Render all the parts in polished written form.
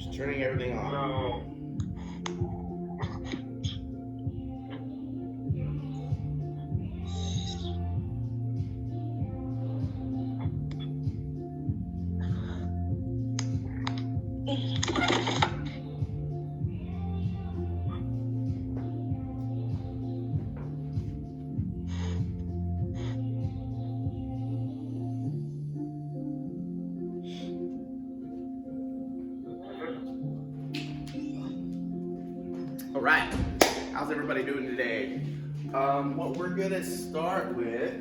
Just turning everything on. No. All right, how's everybody doing today? What we're gonna start with,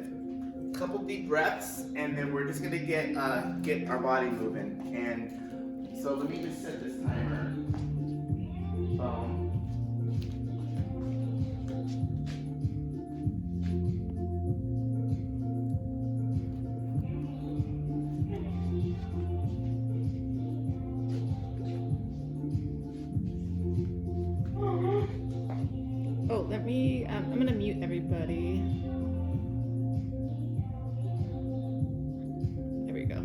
a couple deep breaths, and then we're just gonna get our body moving. And so let me just set this timer. Oh, let me, I'm gonna mute everybody. There we go.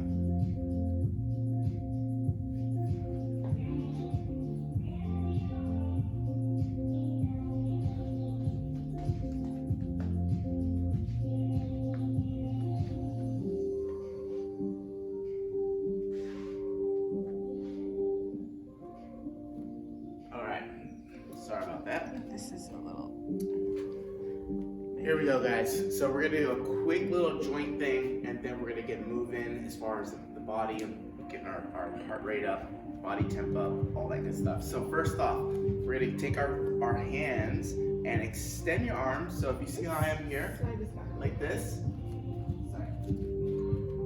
All right, sorry about that. This is a little... Here we go, guys. So we're gonna do a quick little joint thing, and then we're gonna get moving as far as the body and getting our heart rate up, body temp up, all that good stuff. So first off, we're gonna take our hands and extend your arms. So if you see how I am here, like this,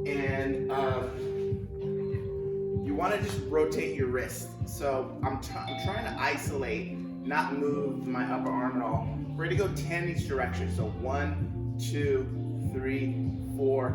and you want to just rotate your wrist. So I'm trying to isolate, not move my upper arm at all. We're gonna go 10 each direction. So 1, 2, 3, 4.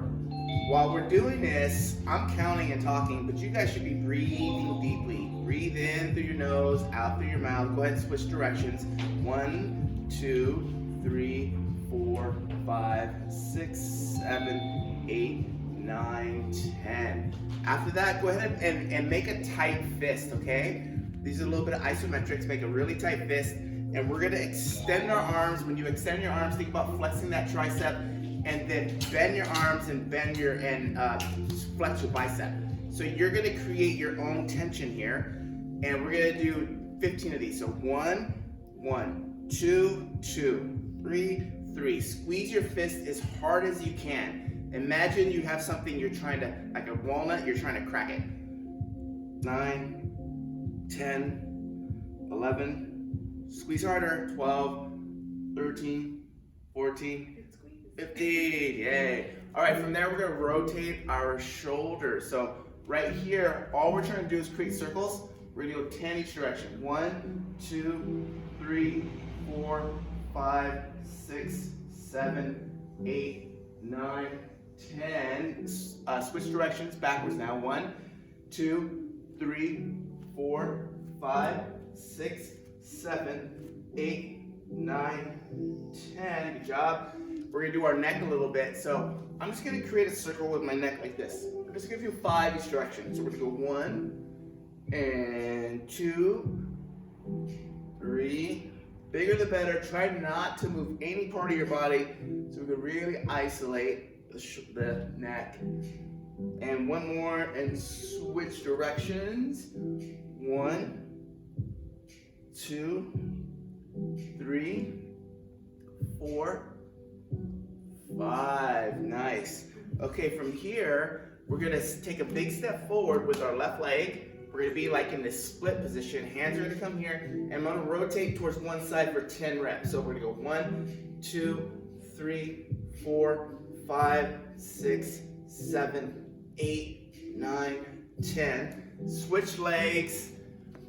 While we're doing this, I'm counting and talking, but you guys should be breathing deeply. Breathe in through your nose, out through your mouth. Go ahead and switch directions. 1, 2, 3, 4, 5, 6, 7, 8, 9, 10. After that, go ahead and make a tight fist, okay? These are a little bit of isometrics. Make a really tight fist. And we're gonna extend our arms. When you extend your arms, think about flexing that tricep, and then bend your arms and flex your bicep. So you're gonna create your own tension here. And we're gonna do 15 of these. So 1, 1, 2, 2, 3, 3. Squeeze your fist as hard as you can. Imagine you have something you're trying to, like a walnut, you're trying to crack it. 9, 10, 11, squeeze harder, 12, 13, 14, 15, yay. All right, from there we're gonna rotate our shoulders. So right here, all we're trying to do is create circles. We're gonna go 10 each direction. 1, 2, 3, 4, 5, 6, 7, 8, 9, 10. Switch directions backwards now. 1, 2, 3, 4, 5, 6, 7, 8, 9, 10. Good job. We're gonna do our neck a little bit. So I'm just gonna create a circle with my neck like this. I'm just gonna do 5 each direction. So we're gonna go 1 and 2, 3. Bigger the better. Try not to move any part of your body so we can really isolate the neck. And one more and switch directions. 1, 2, 3, 4, 5. Nice. Okay, from here, we're gonna take a big step forward with our left leg. We're gonna be like in this split position. Hands are gonna come here, and I'm gonna rotate towards one side for 10 reps. So we're gonna go 1, 2, 3, 4, 5, 6, 7, 8, 9, 10. Switch legs.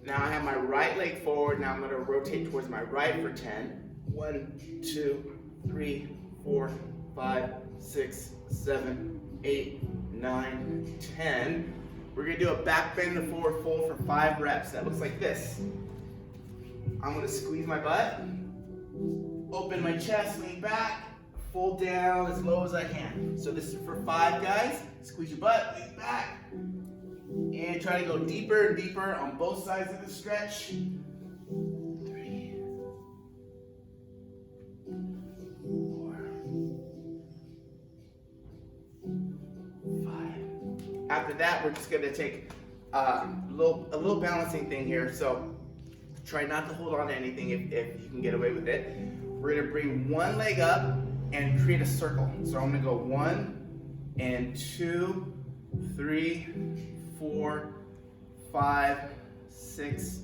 Now I have my right leg forward. Now I'm going to rotate towards my right for 10. 1, 2, 3, 4, 5, 6, 7, 8, 9, 10. We're going to do a back bend to forward fold for 5 reps. That looks like this. I'm going to squeeze my butt, open my chest, lean back, fold down as low as I can. So this is for 5 guys. Squeeze your butt, lean back, and Okay, try to go deeper and deeper on both sides of the stretch. 3, 4, 5. After that, we're just gonna take a little balancing thing here. So try not to hold on to anything if you can get away with it. We're gonna bring one leg up and create a circle. So I'm gonna go 1 and 2, 3, 4, 5, 6,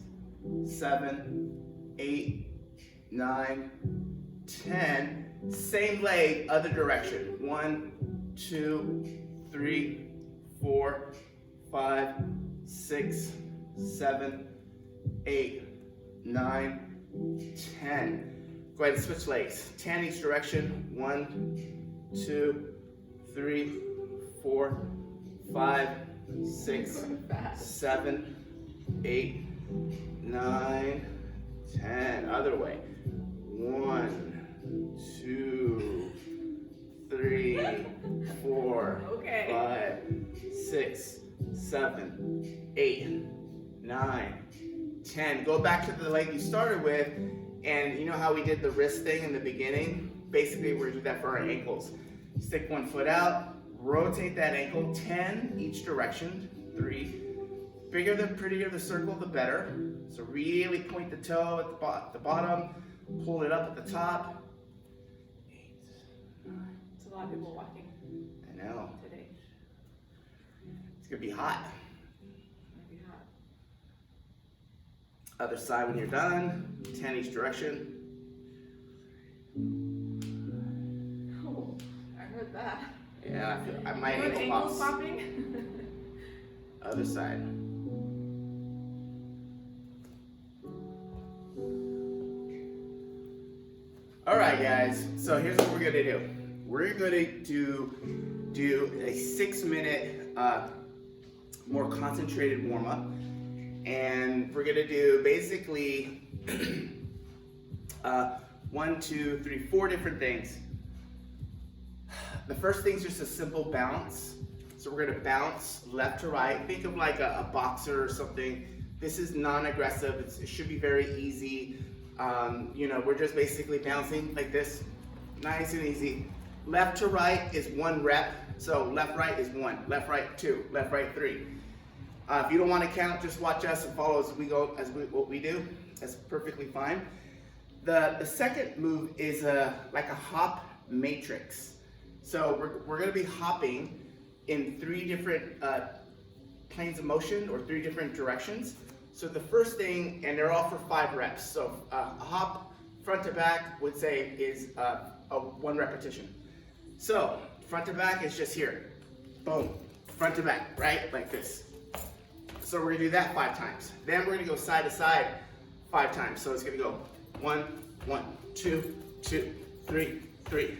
7, 8, 9, 10. Same leg, other direction. 1, 2, 3, 4, 5, 6, 7, 8, 9, 10. Go ahead and switch legs. 10 each direction. 1, 2, 3, 4, 5, 6, 7, 8, 9, 10. Other way. 1, 2, 3, 4, 5, 6, 7, 8, 9, 10. Go back to the leg you started with, and you know how we did the wrist thing in the beginning? Basically, we're gonna do that for our ankles. Stick one foot out, rotate that ankle 10 each direction. 3. Bigger the prettier the circle, the better. So really point the toe at the bottom, pull it up at the top. 8, 9. It's a lot of people walking I know. today. It's gonna be hot. Maybe hot. Other side when you're done. 10 each direction. Oh, I heard that. Yeah, I my You heard ankle ankles pops. popping? Other side. All right, guys. So here's what we're gonna do. We're gonna do a 6-minute more concentrated warm up, and we're gonna do basically 1, 2, 3, 4 different things. The first thing is just a simple bounce. So we're gonna bounce left to right. Think of like a boxer or something. This is non-aggressive. It should be very easy. You know, we're just basically bouncing like this, nice and easy. Left to right is 1 rep. So left, right is 1, left, right 2, left, right 3. If you don't want to count, just watch us and follow as we go, what we do. That's perfectly fine. The second move is like a hop matrix. So we're going to be hopping in 3 different planes of motion, or 3 different directions. So the first thing, and they're all for 5 reps. So a hop front to back would say is a 1 repetition. So front to back is just here, boom, front to back, right, like this. So we're gonna do that 5 times. Then we're gonna go side to side 5 times. So it's gonna go 1, 1, 2, 2, 3, 3,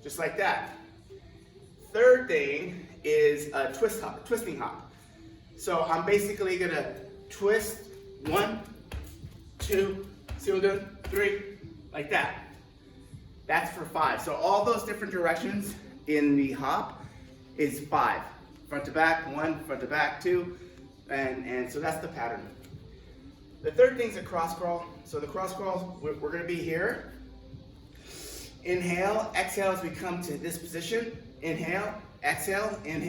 just like that. Third thing is a twisting hop. So I'm basically gonna twist 1, 2, see what I'm doing? 3, like that. That's for 5. So all those different directions in the hop is 5. Front to back, 1, front to back, 2, and so that's the pattern. The third thing is a cross crawl. So the cross crawl, we're gonna be here. Inhale, exhale as we come to this position. Inhale, exhale, and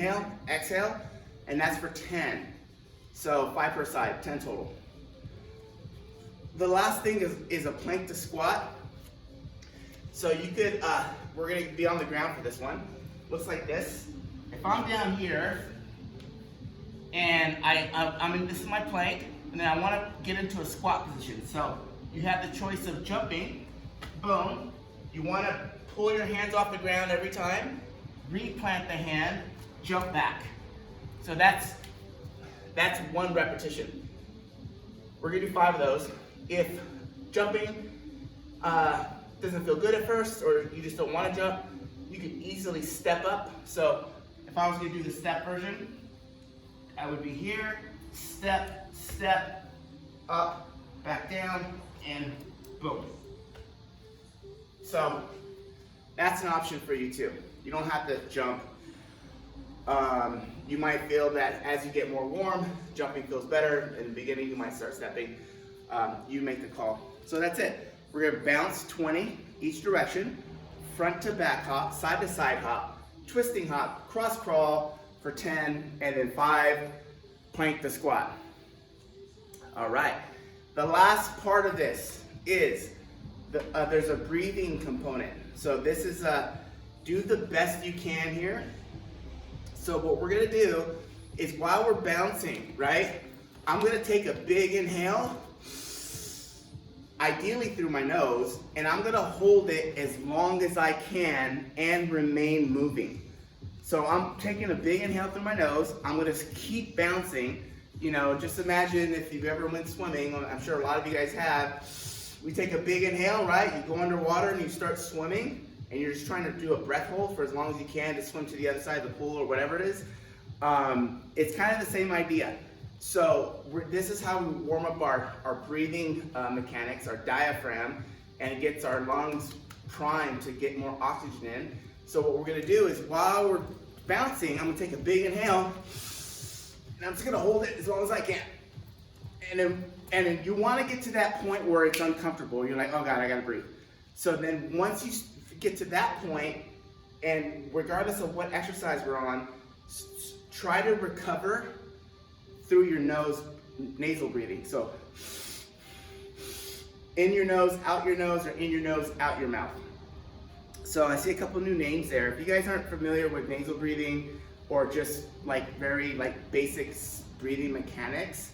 that's for 10. So 5 per side, 10 total. The last thing is a plank to squat. So you could, we're gonna be on the ground for this one. Looks like this. If I'm down here, and this is my plank, and then I wanna get into a squat position. So you have the choice of jumping, boom. You wanna pull your hands off the ground every time, replant the hand, jump back. So that's 1 repetition. We're gonna do 5 of those. If jumping doesn't feel good at first, or you just don't want to jump, you can easily step up. So if I was going to do the step version, I would be here, step, step, up, back down, and boom. So that's an option for you too. You don't have to jump. You might feel that as you get more warm, jumping feels better. In the beginning, you might start stepping. You make the call. So that's it. We're gonna bounce 20 each direction, front to back hop, side to side hop, twisting hop, cross crawl for 10, and then 5, plank the squat. All right. The last part of this is there's a breathing component. So this is do the best you can here. So what we're gonna do is while we're bouncing, right, I'm gonna take a big inhale, ideally through my nose, and I'm gonna hold it as long as I can and remain moving. So I'm taking a big inhale through my nose, I'm gonna keep bouncing. You know, just imagine if you've ever went swimming, I'm sure a lot of you guys have. We take a big inhale, right? You go underwater and you start swimming, and you're just trying to do a breath hold for as long as you can to swim to the other side of the pool or whatever it is. It's kind of the same idea. So this is how we warm up our breathing mechanics, our diaphragm, and it gets our lungs primed to get more oxygen in. So what we're gonna do is while we're bouncing, I'm gonna take a big inhale, and I'm just gonna hold it as long as I can. And then you wanna get to that point where it's uncomfortable. You're like, oh God, I gotta breathe. So then once you get to that point, and regardless of what exercise we're on, try to recover through your nose, nasal breathing. So in your nose, out your nose, or in your nose, out your mouth. So I see a couple new names there. If you guys aren't familiar with nasal breathing or just like very like basic breathing mechanics,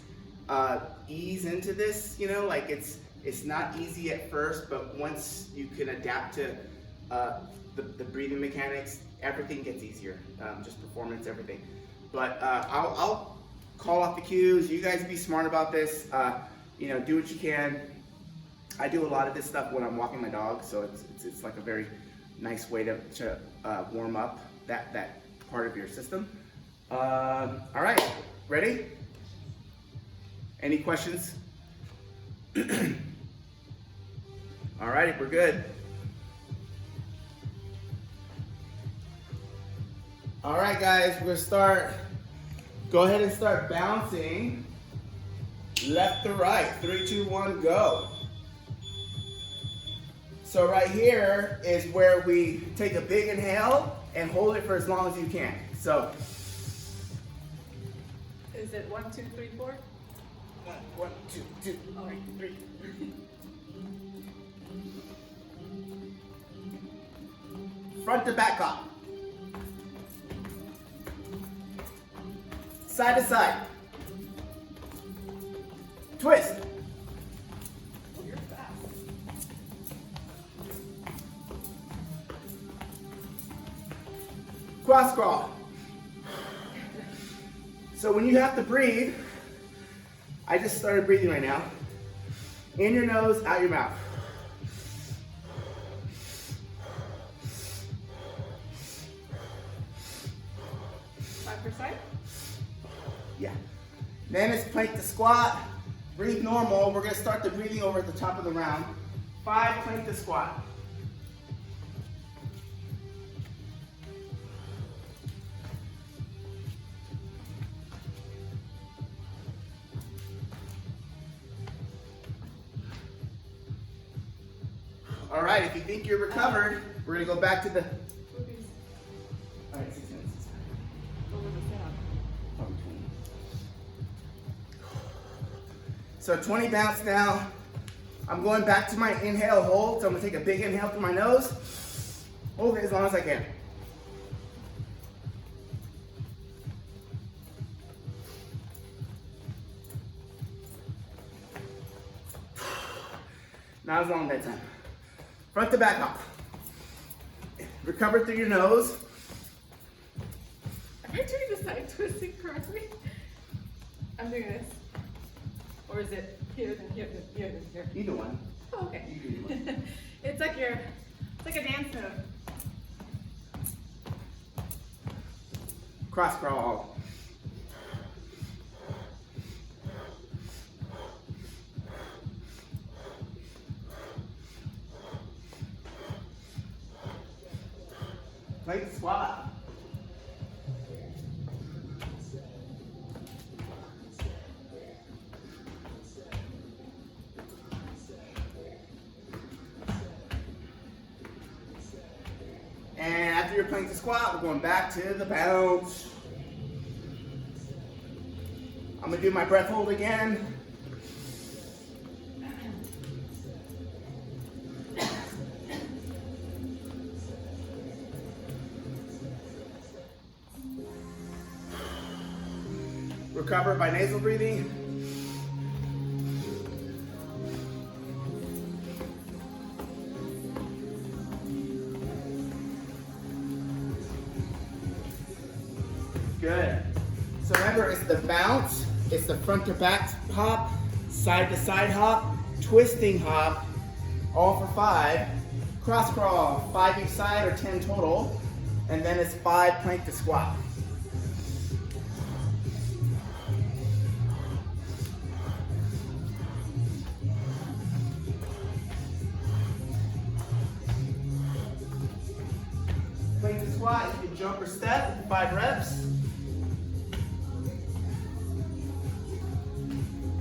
ease into this, you know, like it's not easy at first, but once you can adapt to the breathing mechanics, everything gets easier, just performance, everything. But I'll call off the cues. You guys be smart about this. You know, do what you can. I do a lot of this stuff when I'm walking my dog, so it's like a very nice way to warm up that part of your system. All right, ready? Any questions? All right, we're good. All right, guys, we're gonna start. Go ahead and start bouncing left to right. 3, 2, 1, go. So right here is where we take a big inhale and hold it for as long as you can. So. Is it 1, 2, 3, 4? 1, 2, 2, 3. Front to back hop. Side to side. Twist. You're fast. Cross crawl. So when you have to breathe, I just started breathing right now. In your nose, out your mouth. Per side? Yeah. Then it's plank the squat. Breathe normal. We're going to start the breathing over at the top of the round. 5, plank the squat. All right, if you think you're recovered, we're going to go back to the... All right, 6 minutes. What was the sound? Probably 20. So 20 bounce now. I'm going back to my inhale hold. So I'm going to take a big inhale through my nose. Hold it as long as I can. Now it's long that time. Front to back hop. Recover through your nose. Am I doing the side twisting correctly? I'm doing this. Or is it here, then here, then here, then here? Either one. Oh, okay. Either one. It's like a dance move. Cross crawl. Plank squat. your plank to squat, we're going back to the bounce. I'm gonna do my breath hold again. Recover by nasal breathing. Good. So remember, it's the bounce, it's the front to back hop, side to side hop, twisting hop, all for 5. Cross crawl, 5 each side or 10 total. And then it's 5 plank to squat. Plank to squat, you can jump or step, 5 reps.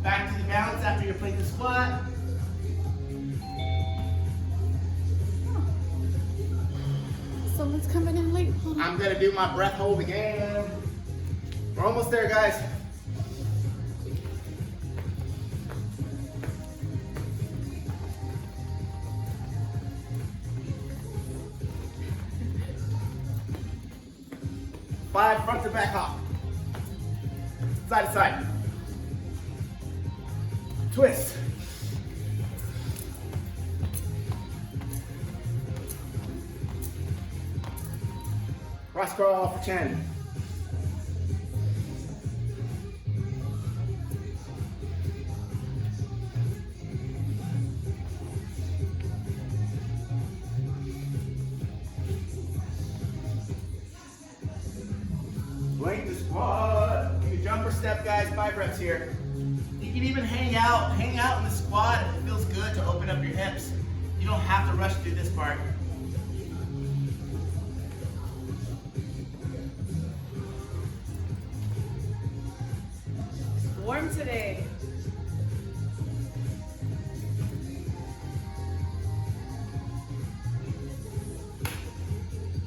Back to the balance after your plank to squat. Someone's coming in late. Hold on. I'm gonna do my breath hold again. We're almost there, guys. Five front to back hop. Side to side. Twist. Cross crawl for 10. Plank to squat. You can jump or step, guys. 5 reps here. You can even hang out in the squat if it feels good to open up your hips. You don't have to rush through this part. Warm today.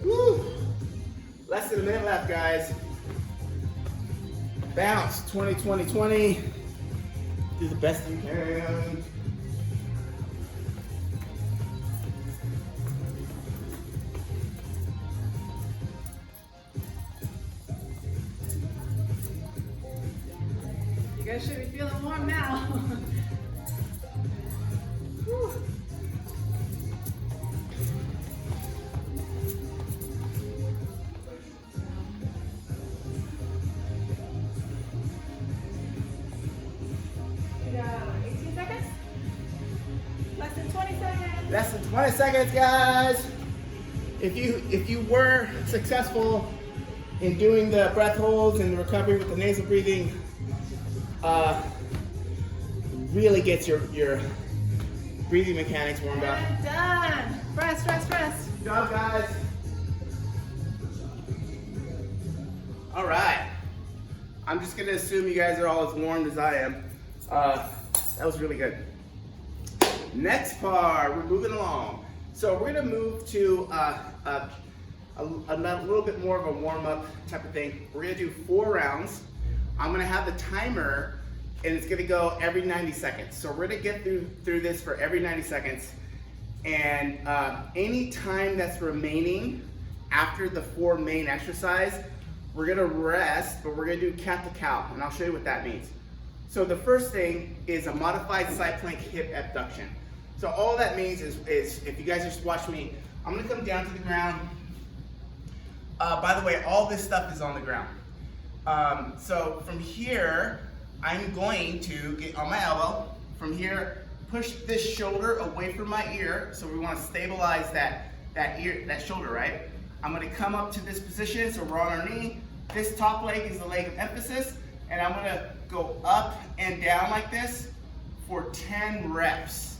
Woo! Less than a minute left, guys. Bounce 20-20-20. Do the best you can. You guys should be feeling warm now. Whew. We got 18 seconds? Less than 20 seconds. Less than 20 seconds, guys. If you were successful in doing the breath holds and the recovery with the nasal breathing, really gets your breathing mechanics warmed up. And done. Rest, rest, rest. Good job, guys. All right. I'm just gonna assume you guys are all as warmed as I am. That was really good. Next part, we're moving along. So we're gonna move to a little bit more of a warm-up type of thing. We're gonna do 4 rounds. I'm gonna have the timer, and it's gonna go every 90 seconds. So we're gonna get through this for every 90 seconds. And any time that's remaining after the 4 main exercise, we're gonna rest, but we're gonna do cat to cow, and I'll show you what that means. So the first thing is a modified side plank hip abduction. So all that means is if you guys just watch me, I'm gonna come down to the ground. By the way, all this stuff is on the ground. So from here, I'm going to get on my elbow. From here, push this shoulder away from my ear. So we want to stabilize that shoulder, right? I'm going to come up to this position, so we're on our knee. This top leg is the leg of emphasis, and I'm going to go up and down like this for 10 reps.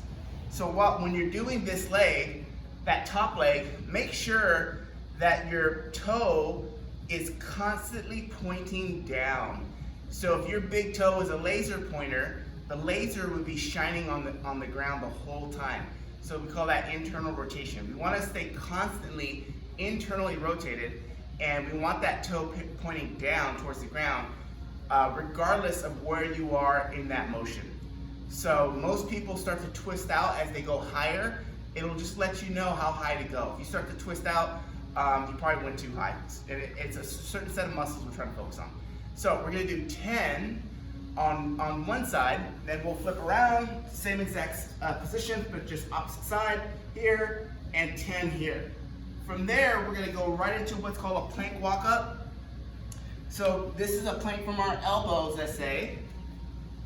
So when you're doing this leg, that top leg, make sure that your toe is constantly pointing down. So if your big toe is a laser pointer, the laser would be shining on the ground the whole time. So we call that internal rotation. We want to stay constantly internally rotated, and we want that toe pointing down towards the ground, regardless of where you are in that motion. So most people start to twist out as they go higher. It'll just let you know how high to go. If you start to twist out, you probably went too high. It's a certain set of muscles we're trying to focus on. So we're gonna do 10 on one side, then we'll flip around, same exact position, but just opposite side here, and 10 here. From there, we're gonna go right into what's called a plank walk up. So this is a plank from our elbows, let's say.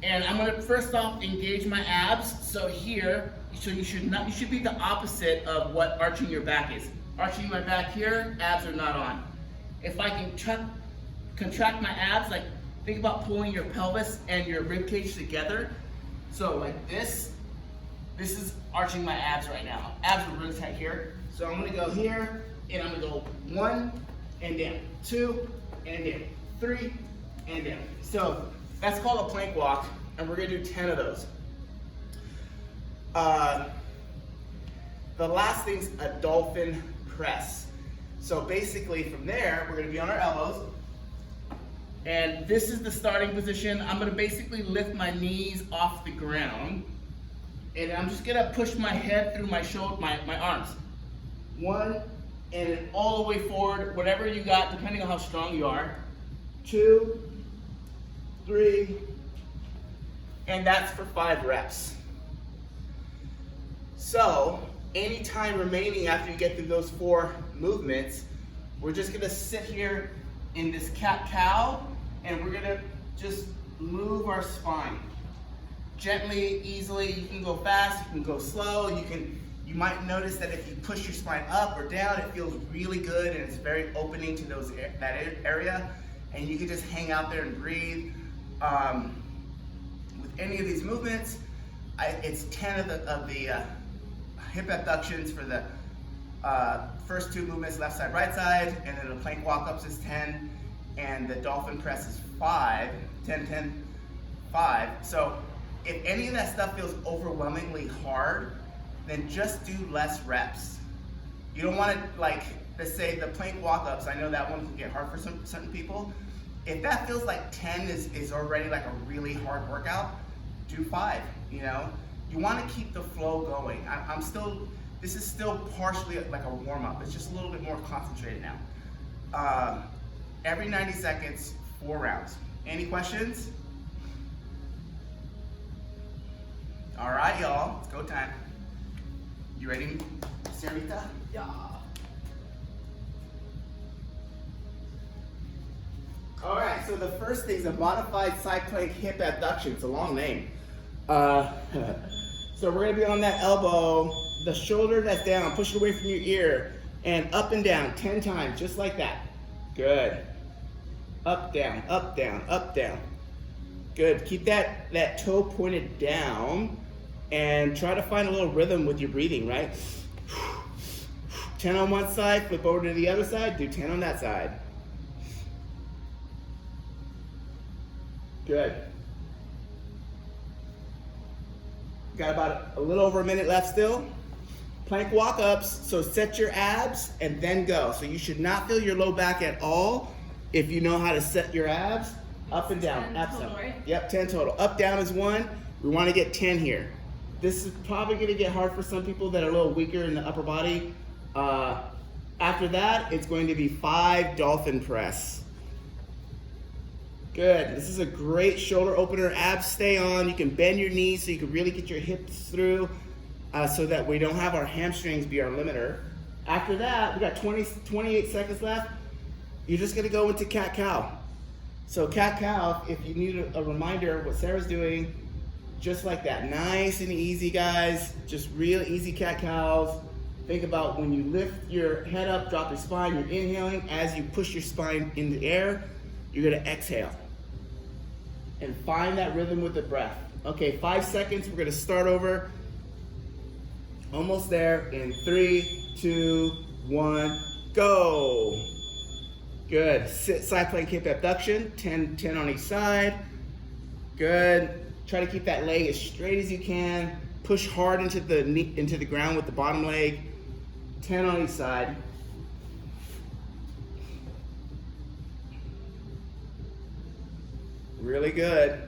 And I'm gonna first off engage my abs. So here, so you should be the opposite of what arching your back is. Arching my back here, abs are not on. If I can contract my abs, like think about pulling your pelvis and your rib cage together. So like this is arching my abs right now. Abs are really tight here. So I'm gonna go here, and I'm gonna go 1 and down, 2 and down, 3 and down. So that's called a plank walk, and we're gonna do 10 of those. The last thing's a dolphin press. So basically from there, we're gonna be on our elbows, and this is the starting position. I'm gonna basically lift my knees off the ground, and I'm just gonna push my head through my shoulder, my arms. 1, and then all the way forward, whatever you got, depending on how strong you are. 2, 3, and that's for 5 reps. So, any time remaining after you get through those 4 movements, we're just gonna sit here in this cat-cow, and we're gonna just move our spine. Gently, easily, you can go fast, you can go slow, you might notice that if you push your spine up or down, it feels really good and it's very opening to that area. And you can just hang out there and breathe. With any of these movements, it's 10 of the hip abductions for the first 2 movements, left side, right side, and then the plank walk-ups is 10, and the dolphin press is 5, 10, 10, 5. So if any of that stuff feels overwhelmingly hard, then just do less reps. You don't want to, like, let's say the plank walk-ups, I know that one can get hard for certain people. If that feels like 10 is already like a really hard workout, do 5, you know? You want to keep the flow going. This is still partially like a warm-up. It's just a little bit more concentrated now. Every 90 seconds, 4 rounds. Any questions? All right, y'all, it's go time. You ready, Sarita? Yeah. All right, so the first thing is a modified side plank hip abduction. It's a long name. So we're gonna be on that elbow, the shoulder that's down, push it away from your ear, and up and down 10 times, just like that. Good. Up, down, up, down, up, down. Good, keep that toe pointed down, and try to find a little rhythm with your breathing, right? 10 on one side, flip over to the other side, do 10 on that side. Good. Got about a little over a minute left still. Plank walk-ups, so set your abs and then go. So you should not feel your low back at all if you know how to set your abs. Up and down, 10 abs total, up. right? Yep, 10 total. Up, down is 1. We want to get 10 here. This is probably going to get hard for some people that are a little weaker in the upper body. After that, it's going to be 5 dolphin press. Good. This is a great shoulder opener. Abs stay on. You can bend your knees so you can really get your hips through so that we don't have our hamstrings be our limiter. After that, we got 28 seconds left. You're just going to go into cat-cow. So cat-cow, if you need a reminder of what Sarah's doing, just like that. Nice and easy, guys. Just real easy cat-cows. Think about when you lift your head up, drop your spine, you're inhaling. As you push your spine in the air, you're gonna exhale. And find that rhythm with the breath. Okay, 5 seconds, we're gonna start over. Almost there in 3, 2, 1, go. Good, sit side plank hip abduction, 10 on each side. Good, try to keep that leg as straight as you can. Push hard into the ground with the bottom leg. 10 on each side. Really good.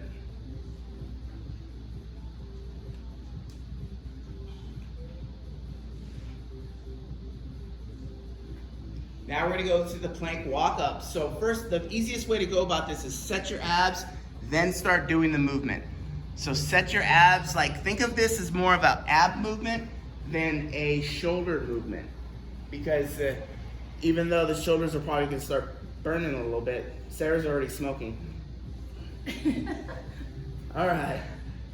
Now we're gonna go to the plank walk up. So first, the easiest way to go about this is set your abs, then start doing the movement. So set your abs, like think of this as more of an ab movement than a shoulder movement. Because even though the shoulders are probably gonna start burning a little bit, Sarah's already smoking. All right,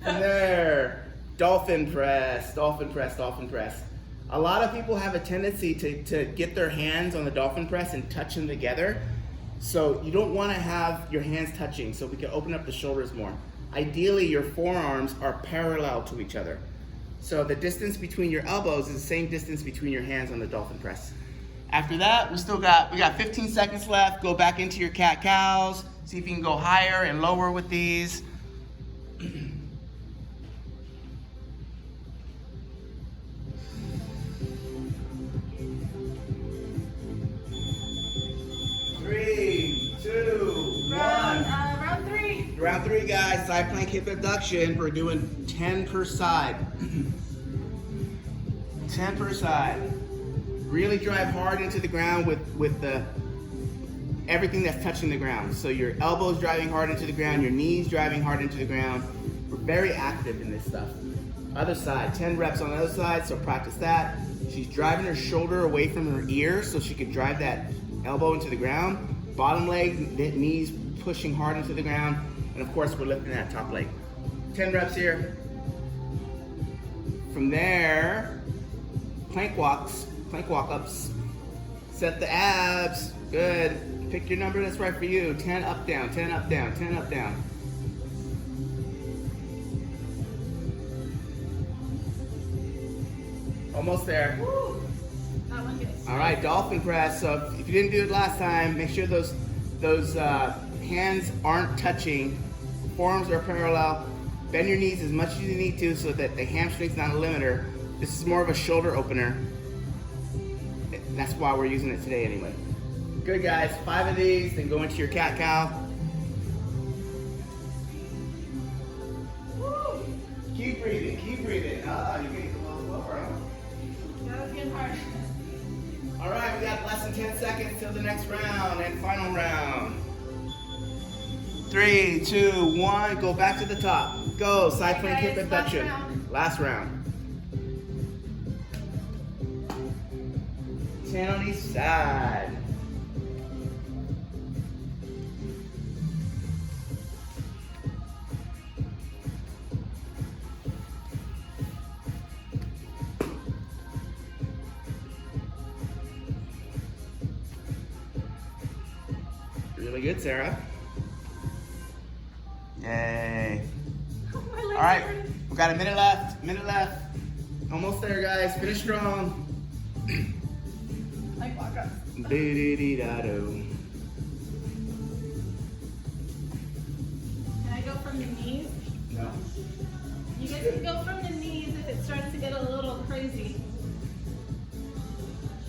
from there, dolphin press, dolphin press, dolphin press. A lot of people have a tendency to get their hands on the dolphin press and touch them together. So you don't want to have your hands touching, so we can open up the shoulders more. Ideally, your forearms are parallel to each other. So the distance between your elbows is the same distance between your hands on the dolphin press. After that, we got 15 seconds left. Go back into your cat-cows. See if you can go higher and lower with these. 3, 2, 1. Round 3. Round 3, guys. Side plank hip abduction. We're doing 10 per side. 10 per side. Really drive hard into the ground with the everything that's touching the ground. So your elbows driving hard into the ground, your knees driving hard into the ground. We're very active in this stuff. Other side, 10 reps on the other side, so practice that. She's driving her shoulder away from her ear so she could drive that elbow into the ground. Bottom leg, knees pushing hard into the ground. And of course, we're lifting that top leg. 10 reps here. From there, plank walks, plank walk-ups. Set the abs, good. Pick your number that's right for you. 10 up, down, 10 up, down, 10 up, down. Almost there. Woo. That one gets. All right, dolphin press. So if you didn't do it last time, make sure those hands aren't touching. Forearms are parallel. Bend your knees as much as you need to so that the hamstring's not a limiter. This is more of a shoulder opener. That's why we're using it today anyway. Good, guys. 5 of these, then go into your cat-cow. Woo. Keep breathing, keep breathing. Ah, you're getting a little lower, huh? That was getting hard. All right, we got less than 10 seconds till the next round and final round. 3, 2, 1, go back to the top. Go, side plank hip guys, abduction. last round. Last round. 10 on each side. Really good, Sarah. Yay. My legs All right, are hurting. we got a minute left, Almost there, guys. Finish strong. Like walk up. Do-do-do-do-do. Can I go from the knees? No. You guys can go from the knees if it starts to get a little crazy.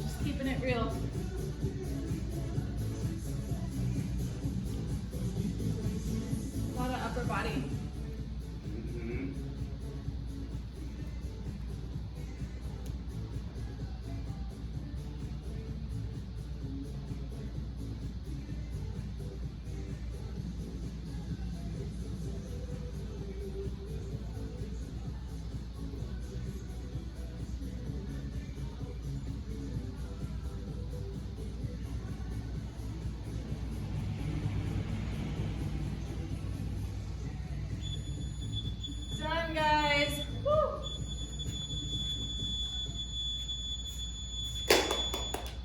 Just keeping it real. A lot of upper body. Mhm. Done, guys. Woo.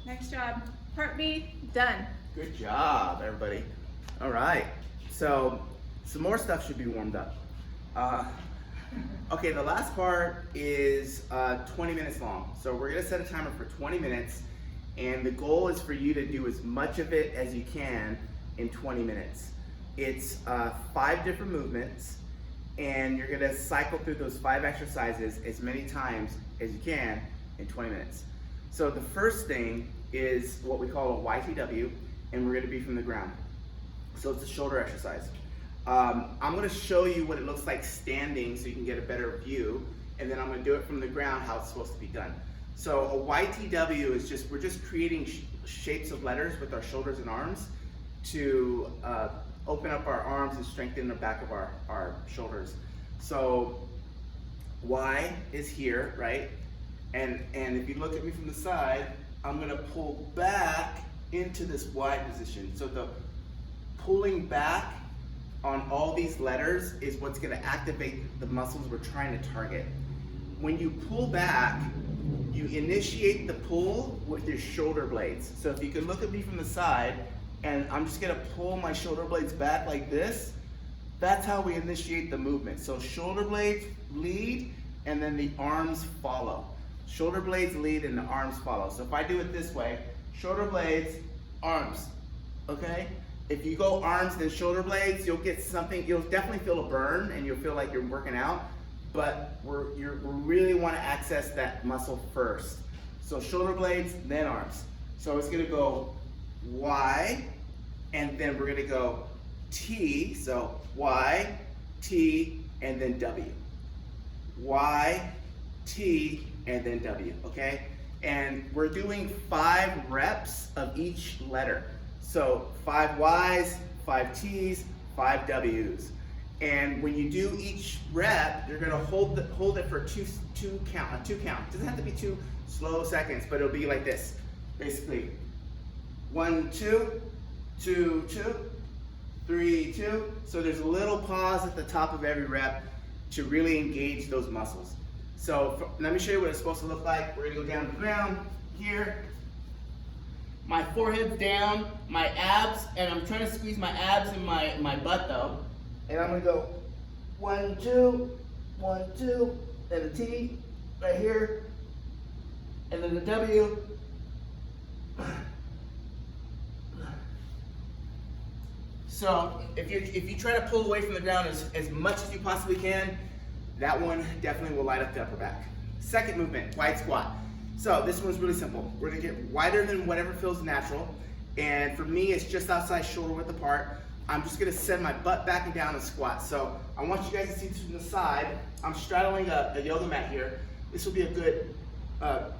Next job. Part B, done. Good job, everybody. All right, so some more stuff should be warmed up. Okay, the last part is 20 minutes long. So we're gonna set a timer for 20 minutes, and the goal is for you to do as much of it as you can in 20 minutes. It's 5 different movements, and you're gonna cycle through those 5 exercises as many times as you can in 20 minutes. So the first thing is what we call a YTW, and we're gonna be from the ground. So it's a shoulder exercise. I'm gonna show you what it looks like standing so you can get a better view, and then I'm gonna do it from the ground how it's supposed to be done. So a YTW is just, we're just creating shapes of letters with our shoulders and arms to open up our arms and strengthen the back of our shoulders. So Y is here, right? And if you look at me from the side, I'm gonna pull back into this Y position. So the pulling back on all these letters is what's gonna activate the muscles we're trying to target. When you pull back, you initiate the pull with your shoulder blades. So if you can look at me from the side, and I'm just gonna pull my shoulder blades back like this, that's how we initiate the movement. So shoulder blades lead, and then the arms follow. Shoulder blades lead and the arms follow. So if I do it this way, shoulder blades, arms, okay? If you go arms then shoulder blades, you'll get something, you'll definitely feel a burn and you'll feel like you're working out, but we really wanna access that muscle first. So shoulder blades, then arms. So it's gonna go Y, and then we're gonna go T, so Y, T, and then W. Y, T, and then W, okay? And we're doing 5 reps of each letter. So 5 Ys, 5 Ts, 5 Ws. And when you do each rep, you're gonna hold it for a two count. It doesn't have to be 2 slow seconds, but it'll be like this. Basically, 1, 2, 2, 2, 3, 2. So there's a little pause at the top of every rep to really engage those muscles. So let me show you what it's supposed to look like. We're gonna go down to the ground here. My forehead's down, my abs, and I'm trying to squeeze my abs in my butt though. And I'm gonna go 1, 2, 1, 2, and a T right here, and then the W. So if you try to pull away from the ground as much as you possibly can, that one definitely will light up the upper back. Second movement, wide squat. So this one's really simple. We're gonna get wider than whatever feels natural. And for me, it's just outside shoulder width apart. I'm just gonna send my butt back and down and squat. So I want you guys to see this from the side. I'm straddling a yoga mat here. This will be a good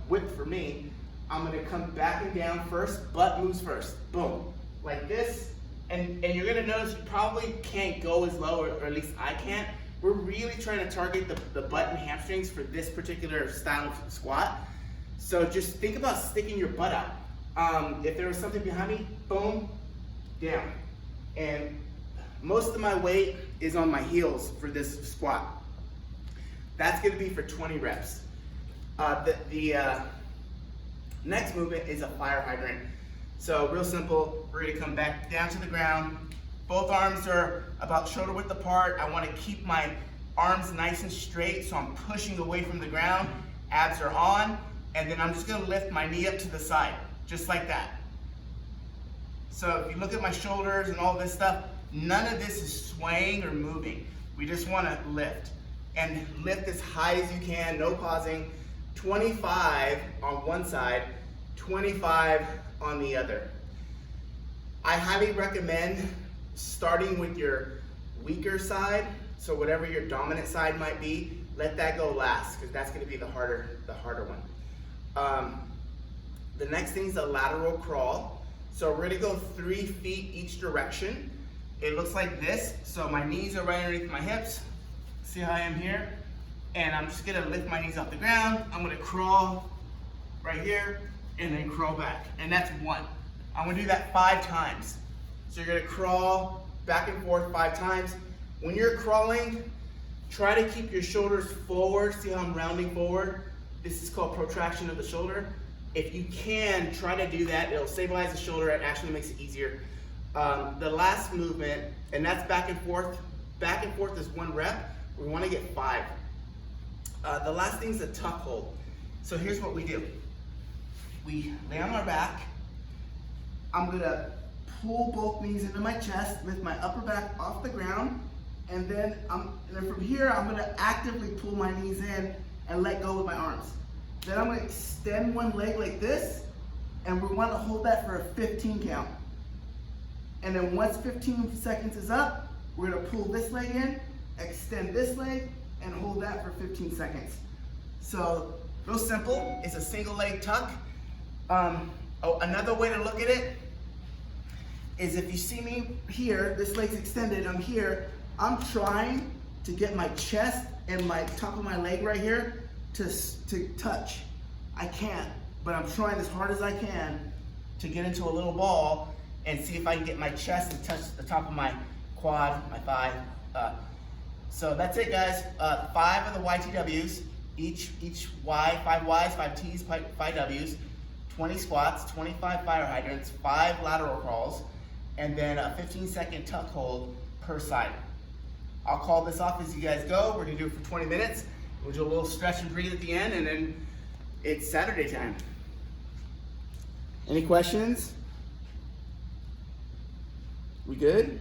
width for me. I'm gonna come back and down first, butt moves first. Boom, like this. And you're gonna notice you probably can't go as low, or at least I can't. We're really trying to target the butt and hamstrings for this particular style of squat. So just think about sticking your butt out. If there was something behind me, boom, down. And most of my weight is on my heels for this squat. That's gonna be for 20 reps. The next movement is a fire hydrant. So real simple, we're gonna come back down to the ground. Both arms are about shoulder width apart. I wanna keep my arms nice and straight, so I'm pushing away from the ground. Abs are on, and then I'm just gonna lift my knee up to the side, just like that. So if you look at my shoulders and all this stuff, none of this is swaying or moving. We just wanna lift. And lift as high as you can, no pausing. 25 on one side, 25 on the other. I highly recommend starting with your weaker side, so whatever your dominant side might be, let that go last, because that's going to be the harder one. The next thing is a lateral crawl. So we're going to go 3 feet each direction. It looks like this. So my knees are right underneath my hips. See how I am here? And I'm just going to lift my knees off the ground. I'm going to crawl right here and then crawl back. And that's 1. I'm going to do that 5 times. So you're gonna crawl back and forth 5 times. When you're crawling, try to keep your shoulders forward. See how I'm rounding forward? This is called protraction of the shoulder. If you can, try to do that. It'll stabilize the shoulder. It actually makes it easier. The last movement, and that's back and forth. Back and forth is 1 rep. We wanna get 5. The last thing is a tuck hold. So here's what we do. We lay on our back. I'm gonna pull both knees into my chest, lift my upper back off the ground, and then from here, I'm gonna actively pull my knees in and let go with my arms. Then I'm gonna extend one leg like this, and we wanna hold that for a 15 count. And then once 15 seconds is up, We're gonna pull this leg in, extend this leg, and hold that for 15 seconds. So, real simple, it's a single leg tuck. Another way to look at it is if you see me here, this leg's extended, I'm here, I'm trying to get my chest and my top of my leg right here to touch. I can't, but I'm trying as hard as I can to get into a little ball and see if I can get my chest and touch the top of my quad, my thigh. So that's it, guys. 5 of the YTWs, each Y, 5 Ys, 5 Ts, 5 Ws, 20 squats, 25 fire hydrants, 5 lateral crawls, and then a 15-second tuck hold per side. I'll call this off as you guys go. We're gonna do it for 20 minutes. We'll do a little stretch and breathe at the end, and then it's Saturday time. Any questions? We good?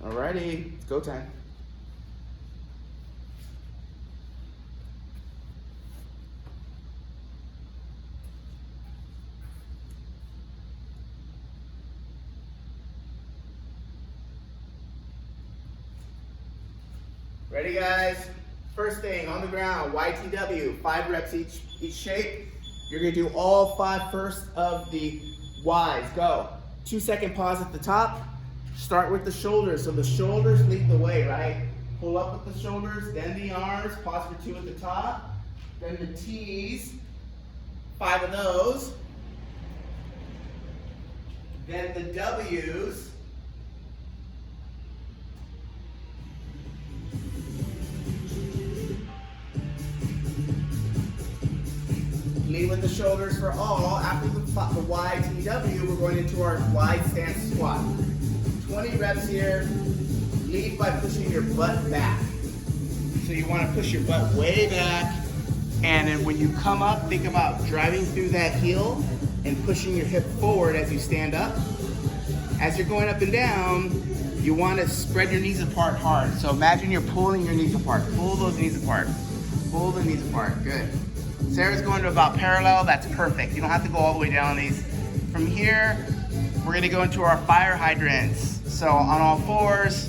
Alrighty, it's go time. Ready, guys? First thing, on the ground, YTW, 5 reps each shape. You're gonna do all 5 first of the Ys. Go. 2-second pause at the top. Start with the shoulders. So the shoulders lead the way, right? Pull up with the shoulders, then the arms, pause for 2 at the top. Then the Ts, 5 of those. Then the Ws. Lead with the shoulders for all. After the YTW, we're going into our wide stance squat. 20 reps here. Lead by pushing your butt back. So you want to push your butt way back. And then when you come up, think about driving through that heel and pushing your hip forward as you stand up. As you're going up and down, you want to spread your knees apart hard. So imagine you're pulling your knees apart. Pull those knees apart. Pull the knees apart. Good. Sarah's going to about parallel. That's perfect. You don't have to go all the way down these. From here, we're going to go into our fire hydrants. So on all 4s.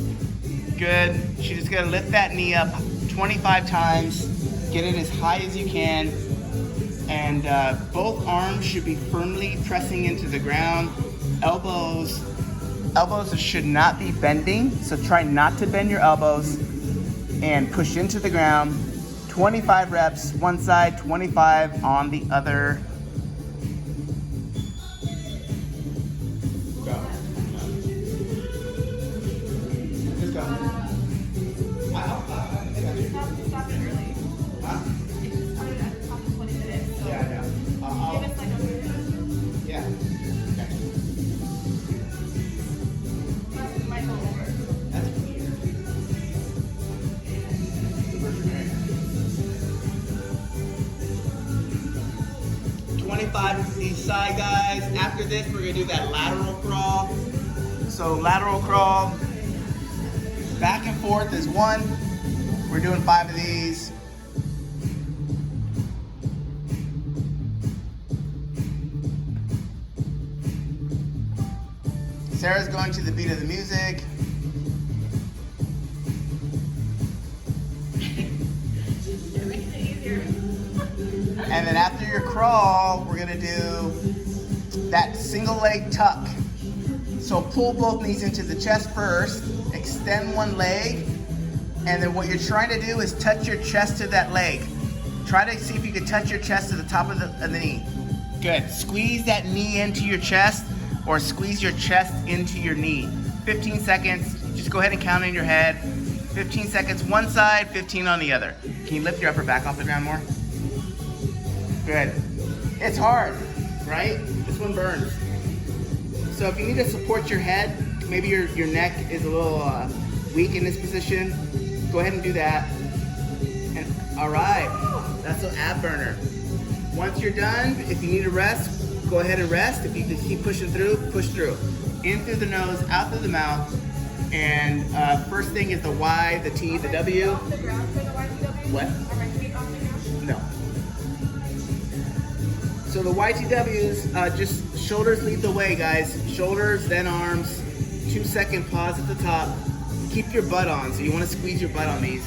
Good. She's just going to lift that knee up 25 times. Get it as high as you can. And both arms should be firmly pressing into the ground. Elbows should not be bending. So try not to bend your elbows and push into the ground. 25 reps, one side, 25 on the other. Go. Just go. Stop it early. Huh? It just started at the top of 20 minutes. So Yeah. give us like a minute. Yeah. Okay. It might go over. That's weird. 25 each side, guys. After this, we're gonna do that lateral crawl. So lateral crawl, back and forth is 1. We're doing 5 of these. Sarah's going to the beat of the music. You're making it easier. And then after your crawl, we're gonna do that single leg tuck. So pull both knees into the chest first, extend one leg, and then what you're trying to do is touch your chest to that leg. Try to see if you can touch your chest to the top of the knee. Good. Squeeze that knee into your chest or squeeze your chest into your knee. 15 seconds. Just go ahead and count in your head. 15 seconds one side, 15 on the other. Can you lift your upper back off the ground more? Good. It's hard, right? This one burns. So if you need to support your head, maybe your neck is a little weak in this position, go ahead and do that. And all right, that's an ab burner. Once you're done, if you need to rest, go ahead and rest. If you just keep pushing through, push through. In through the nose, out through the mouth. And first thing is the Y, the T, the W. Off the ground for the YTW? What? Are my feet off the ground? No. So the YTWs, just shoulders lead the way, guys. Shoulders, then arms. 2-second pause at the top. keep your butt on. So you want to squeeze your butt on these.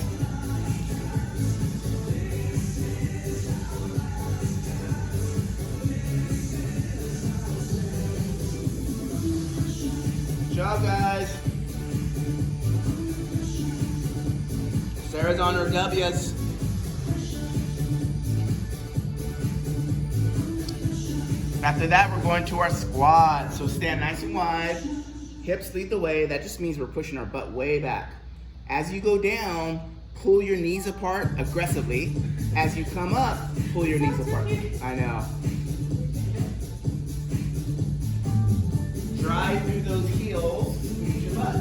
Good job, guys. Sarah's on her W's. After that, we're going to our squat. So stand nice and wide. Hips lead the way. That just means we're pushing our butt way back. As you go down, pull your knees apart aggressively. As you come up, pull your knees apart. I know. Drive through those heels. Squeeze your butt.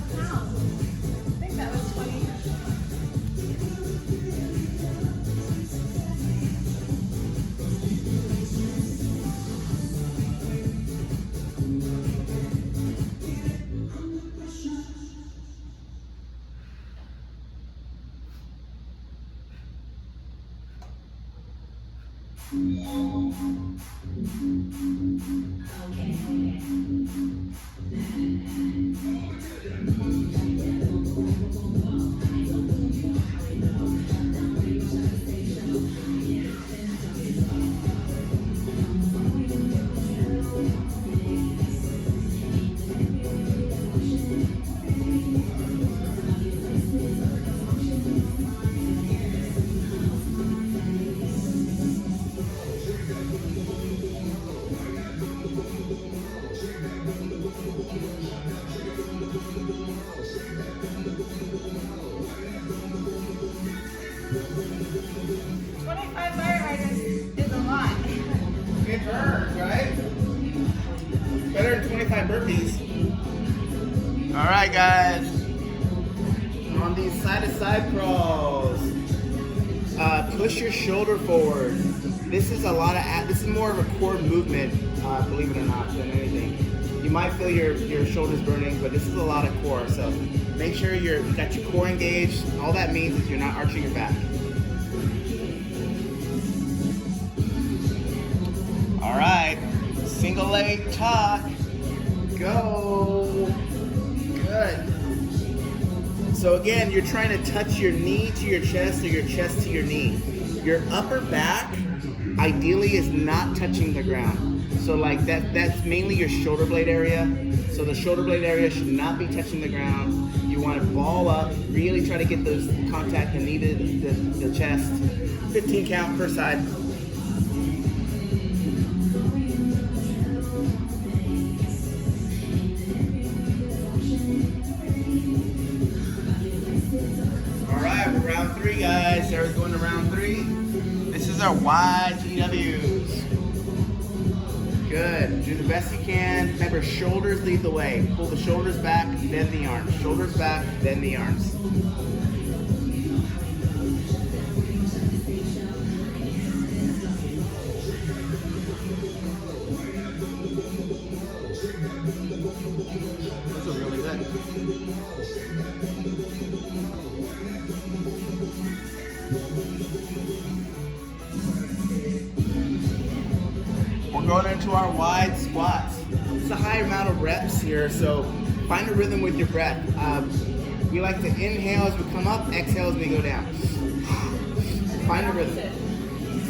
I think that was 20. It burns, right? Better than 25 burpees. All right, guys. On these side-to-side crawls, push your shoulder forward. This is this is more of a core movement, believe it or not, than anything. You might feel your shoulders burning, but this is a lot of core. So make sure you got your core engaged. All that means is you're not arching your back. All right, single leg tuck, go, good. So again, you're trying to touch your knee to your chest or your chest to your knee. Your upper back, ideally, is not touching the ground. So like that's mainly your shoulder blade area. So the shoulder blade area should not be touching the ground. You want to ball up, really try to get those contact the knee to the chest. 15 count per side. Round 3, guys. Sarah's going to round 3. This is our wide GWs. Good. Do the best you can. Remember, shoulders lead the way. Pull the shoulders back, then the arms. Shoulders back, then the arms. Those are really good. We're going into our wide squats. It's a high amount of reps here, so find a rhythm with your breath. We like to inhale as we come up, exhale as we go down. Find a rhythm.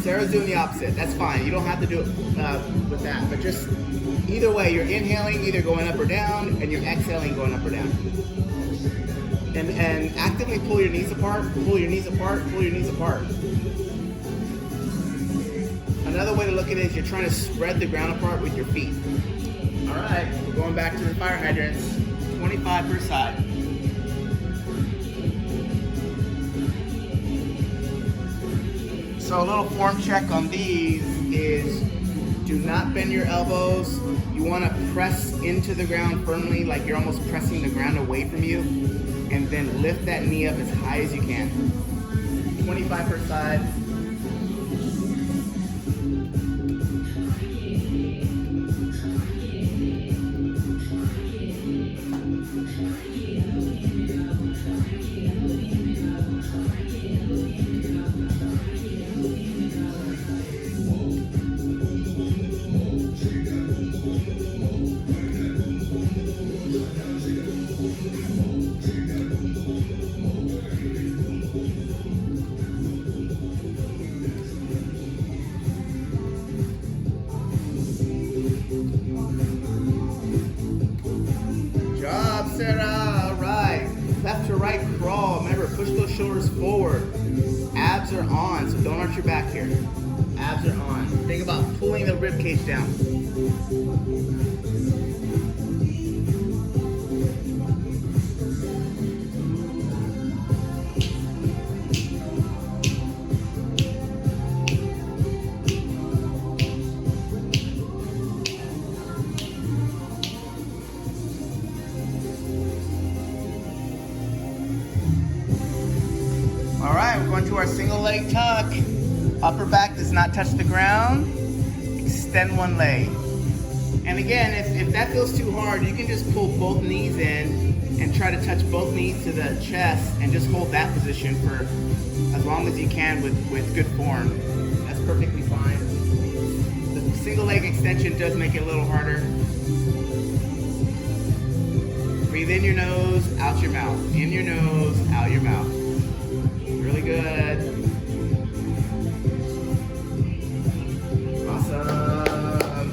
Sarah's doing the opposite. That's fine. You don't have to do it with that, but just either way, you're inhaling, either going up or down, and you're exhaling, going up or down. And actively pull your knees apart, pull your knees apart, pull your knees apart. Another way to look at it is you're trying to spread the ground apart with your feet. All right, we're going back to the fire hydrants. 25 per side. So a little form check on these is do not bend your elbows. You want to press into the ground firmly, like you're almost pressing the ground away from you, and then lift that knee up as high as you can. 25 per side. abs are on, so don't arch your back here. Abs are on. Think about pulling the rib cage down. All right, we're going to our single leg tuck. Upper back does not touch the ground. Extend one leg. And again, if that feels too hard, you can just pull both knees in and try to touch both knees to the chest and just hold that position for as long as you can with good form. That's perfectly fine. The single leg extension does make it a little harder. Breathe in your nose, out your mouth. In your nose, out your mouth. Really good. Awesome.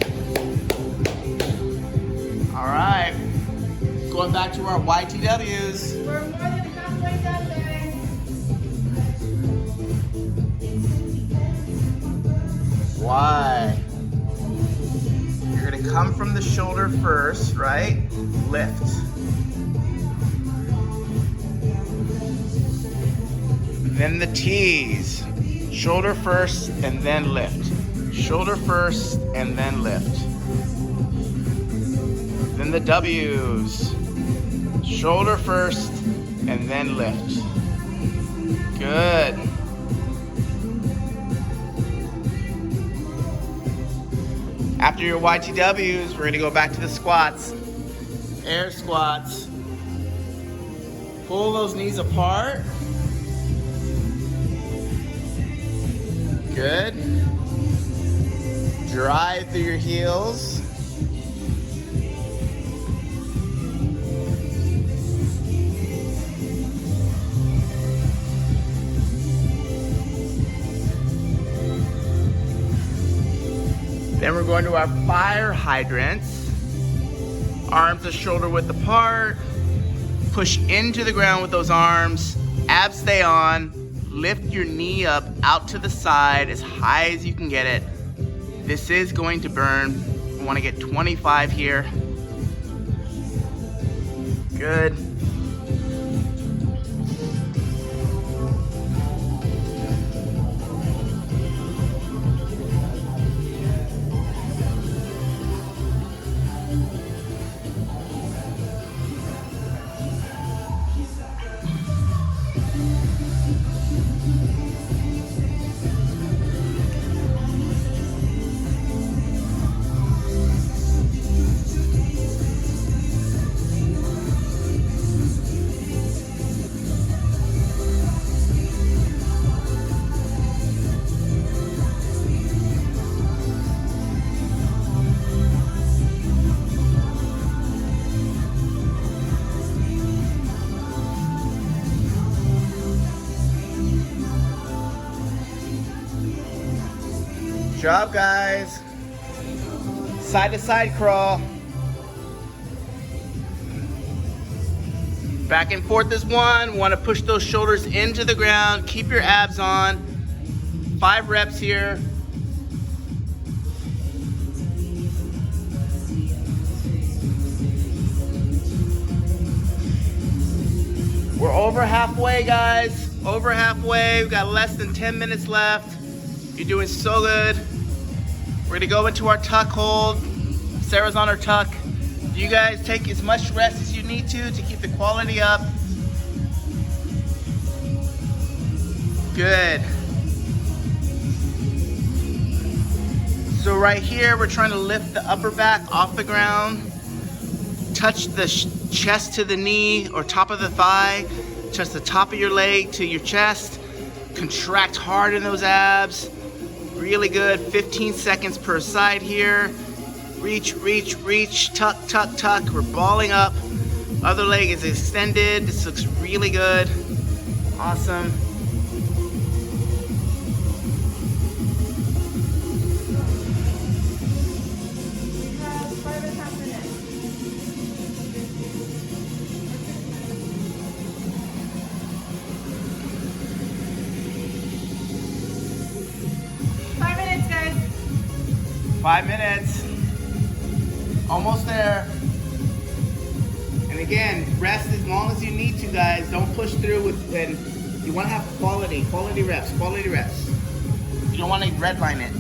All right. Going back to our YTWs. We're more than halfway done, guys. Why? You're gonna come from the shoulder first, right? Lift. Then the T's. Shoulder first and then lift. Shoulder first and then lift. Then the W's. Shoulder first and then lift. Good. After your YTWs, we're gonna go back to the squats. Air squats. Pull those knees apart. Good. Drive through your heels. Then we're going to our fire hydrants. Arms to shoulder width apart. Push into the ground with those arms. Abs stay on. Lift your knee up out to the side as high as you can get it. This is going to burn. I want to get 25 here. Good. Good job, guys. Side to side crawl. Back and forth is one. Want to push those shoulders into the ground. Keep your abs on. 5 reps here. We're over halfway, guys. Over halfway. We've got less than 10 minutes left. You're doing so good. We're gonna go into our tuck hold. Sarah's on her tuck. You guys take as much rest as you need to keep the quality up. Good. So right here, we're trying to lift the upper back off the ground. Touch the chest to the knee or top of the thigh. Touch the top of your leg to your chest. Contract hard in those abs. Really good. 15 seconds per side here. Reach, reach, reach. Tuck, tuck, tuck. We're balling up. Other leg is extended. This looks really good. Awesome. 5 minutes. Almost there. And again, rest as long as you need to, guys. Don't push through with, and you want to have quality reps. You don't want to redline it.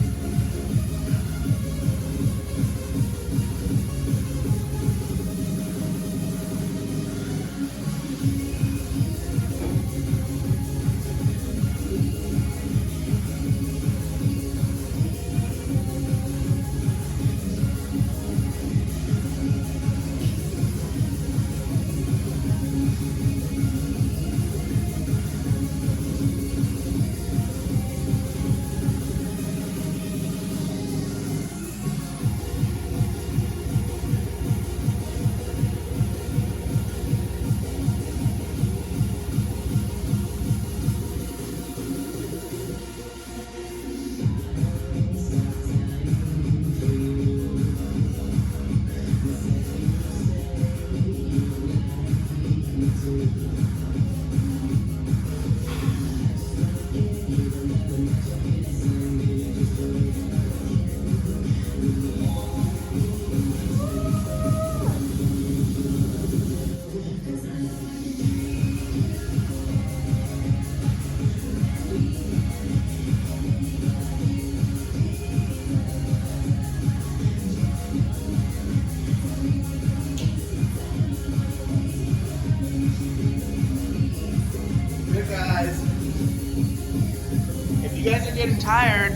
Getting tired,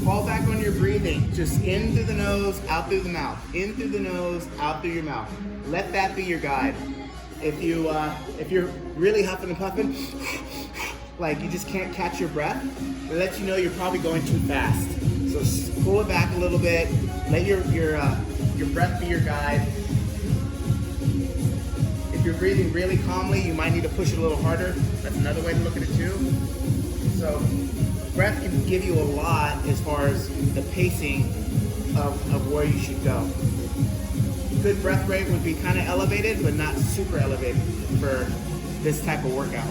fall back on your breathing. Just in through the nose, out through the mouth. In through the nose, out through your mouth. Let that be your guide. If you're really huffing and puffing, like you just can't catch your breath, it lets you know you're probably going too fast. So pull it back a little bit. Let your breath be your guide. If you're breathing really calmly, you might need to push it a little harder. That's another way to look at it too. So breath can give you a lot as far as the pacing of where you should go. Good breath rate would be kind of elevated, but not super elevated for this type of workout.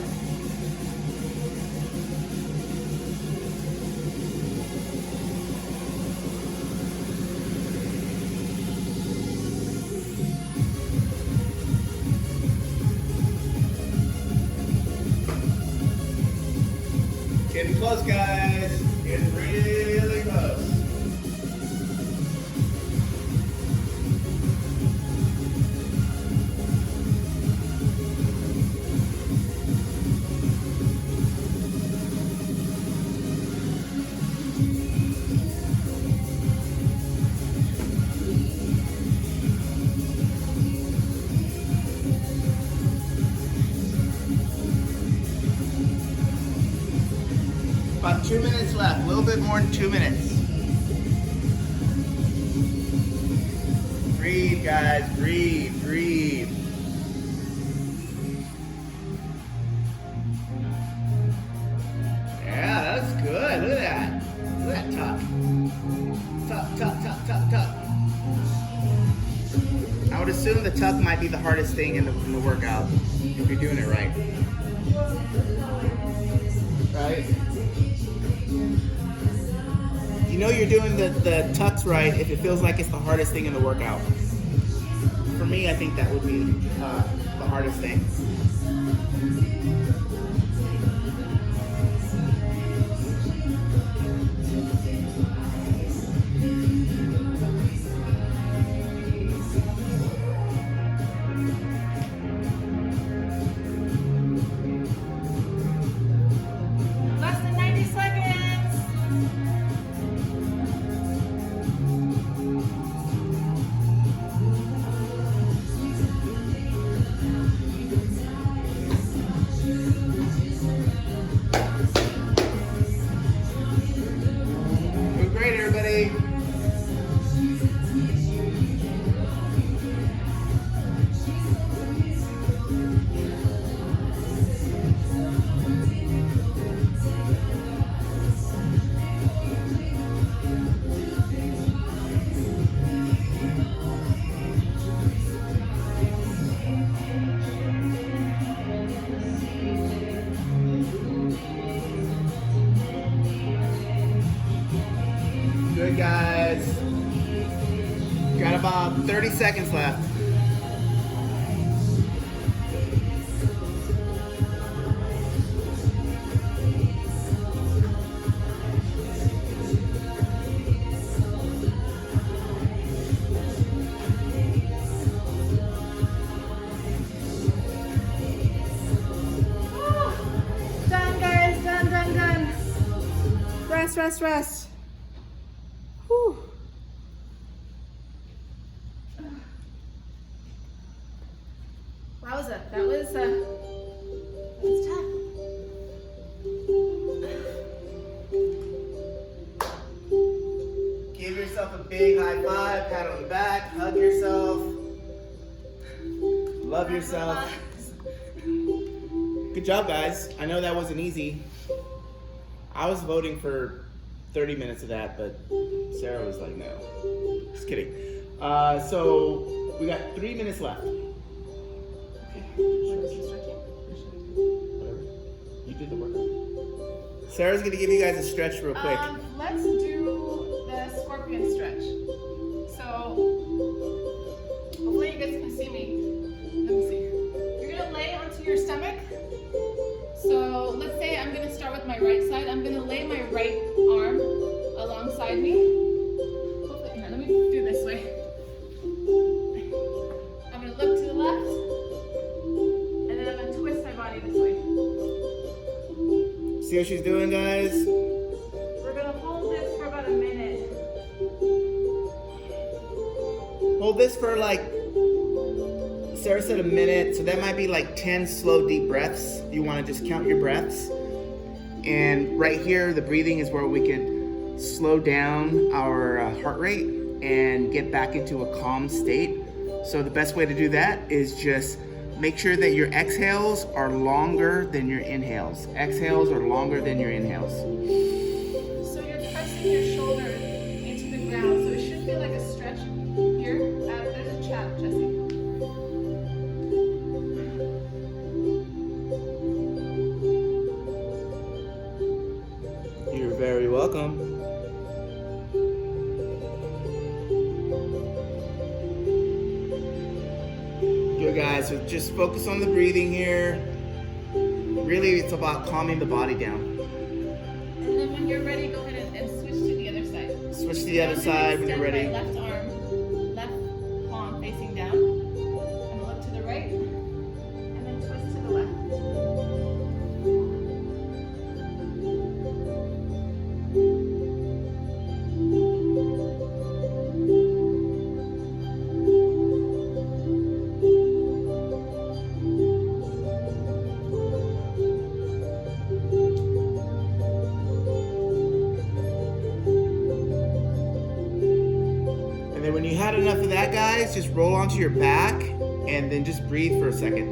Getting close, guys. Getting really close. About 2 minutes left, a little bit more than 2 minutes. Breathe, guys, breathe, breathe. Yeah, that's good, look at that. Look at that tuck. Tuck, tuck, tuck, tuck, tuck. I would assume the tuck might be the hardest thing in the workout, if you're doing it right. Right? You know you're doing the tucks right if it feels like it's the hardest thing in the workout. For me, I think that would be the hardest thing. Good, guys. Got about 30 seconds left. Done, guys. Done. Rest. Whew. Wowza, that was tough. Give yourself a big high five, pat on the back, hug yourself. Love yourself. Good job, guys. I know that wasn't easy. I was voting for 30 minutes of that, but Sarah was like, no. Just kidding. So we got 3 minutes left. Whatever. You did the work. Sarah's gonna give you guys a stretch real quick. Let's do the scorpion stretch. So, hopefully you guys can see me. Let me see. You're gonna lay onto your stomach. So, let's say I'm gonna start with my right side. I'm gonna lay my right arm alongside me. Hopefully, here, let me do this way. I'm gonna look to the left, and then I'm gonna twist my body this way. See what she's doing, guys? We're gonna hold this for about a minute. Hold this for like, Sarah said a minute, so that might be like 10 slow, deep breaths. You want to just count your breaths. And right here, the breathing is where we could slow down our heart rate and get back into a calm state. So the best way to do that is just make sure that your exhales are longer than your inhales. Exhales are longer than your inhales. So you're pressing your shoulder into the ground, so it should feel like a stretch here. There's a chat, Jesse. You're very welcome. Good, guys, so just focus on the breathing here. Really, it's about calming the body down. And then when you're ready, go ahead and switch to the other side. Switch to the other side when you're ready. My left arm, left palm facing down. I'm gonna look to the right, and then twist to the left. And then when you had enough of that, guys, just roll onto your back and then just breathe for a second.